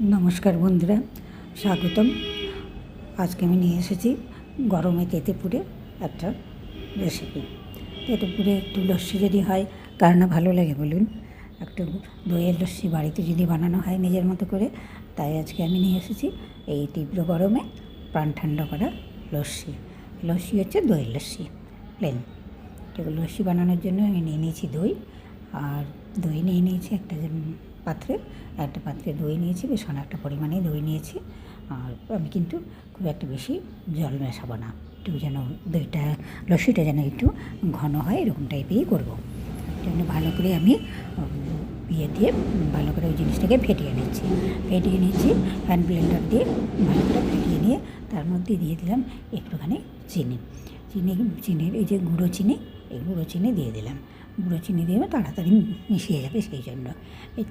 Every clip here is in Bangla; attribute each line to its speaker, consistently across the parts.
Speaker 1: নমস্কার বন্ধুরা, স্বাগতম। আজকে আমি নিয়ে এসেছি গরমে তেঁতুপুরে একটা রেসিপি। তেঁতুপুরে একটু লস্যি যদি হয় কার না ভালো লাগে বলুন। একটু দইয়ের লস্যি বাড়িতে যদি বানানো হয় নিজের মতো করে, তাই আজকে আমি নিয়ে এসেছি এই তীব্র গরমে প্রাণ ঠান্ডা করা লস্যি। লস্যি হচ্ছে দইয়ের লস্যি প্লেন। তো লস্যি বানানোর জন্য আমি নিয়ে নিয়েছি দই, আর দই নিয়ে নিয়েছি একটা পাত্রে দই নিয়েছি, বেশ অনেকটা পরিমাণে দই নিয়েছি। আর আমি কিন্তু খুব একটা বেশি জল মেশাবো না, একটু যেন দইটা লস্যিটা যেন একটু ঘন হয় এরকম টাইপেরই করবো। জন্য ভালো করে আমি দিয়ে ভালো করে ওই জিনিসটাকে ফেটিয়ে নিচ্ছি হ্যান্ড ব্লেন্ডার দিয়ে ভালো করে ফেটিয়ে নিয়ে তার মধ্যে দিয়ে দিলাম একটুখানি চিনির এই যে গুঁড়ো চিনি, এই গুঁড়ো চিনি দিয়ে দিলাম। গুঁড়ো চিনি দিয়ে তাড়াতাড়ি মিশিয়ে যাবে, সেই জন্য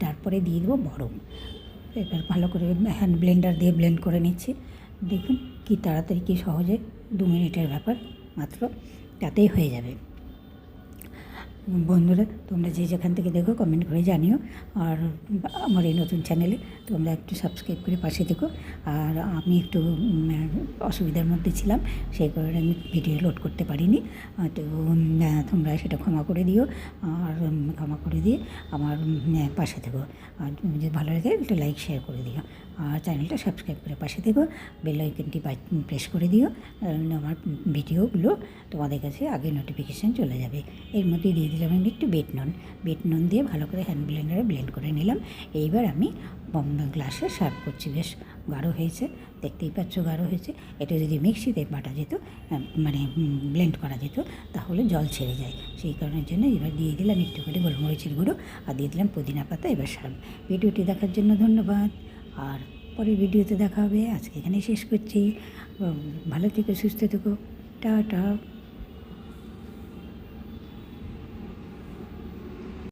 Speaker 1: তারপরে দিয়ে দেবো বরফ। এবার ভালো করে হ্যান্ড ব্লেন্ডার দিয়ে ব্লেন্ড করে নিচ্ছি। দেখুন কি তাড়াতাড়ি, কি সহজে 2 মিনিটের ব্যাপার মাত্র, তাতেই হয়ে যাবে। বন্ধুরা, তোমরা যে যেখান থেকে দেখো কমেন্ট করে জানিও, আর আমার এই নতুন চ্যানেলে তোমরা একটু সাবস্ক্রাইব করে পাশে থেকো। আর আমি একটু অসুবিধার মধ্যে ছিলাম, সেই কারণে আমি ভিডিও লোড করতে পারিনি, তো তোমরা সেটা ক্ষমা করে দিও। আর ক্ষমা করে দিয়ে আমার পাশে থেকো, আর যদি ভালো লাগে একটু লাইক শেয়ার করে দিও, আর চ্যানেলটা সাবস্ক্রাইব করে পাশে থেকো। বেল আইকনটি প্রেস করে দিও, আমার ভিডিওগুলো তোমাদের কাছে আগে নোটিফিকেশান চলে যাবে। এর মধ্যে দিয়ে দিলাম আমি একটু বিট নুন দিয়ে ভালো করে হ্যান্ড ব্লেন্ডারে ব্লেন্ড করে নিলাম। এইবার আমি গ্লাসে সার্ভ করছি। বেশ গাঢ় হয়েছে, দেখতেই পাচ্ছ গাঢ় হয়েছে। এটা যদি মিক্সিতে বাটা যেত, মানে ব্লেন্ড করা যেত, তাহলে জল ছেড়ে যায়। সেই কারণের জন্য এবার দিয়ে দিলাম একটু করে গোলমরিচের গুঁড়ো, আর দিয়ে দিলাম পুদিনা পাতা। এবার সার্ভ। ভিডিওটি দেখার জন্য ধন্যবাদ, আর পরের ভিডিওতে দেখা হবে। আজকে এখানেই শেষ করছি। ভালো থেকো, সুস্থ থেকো, টাটা।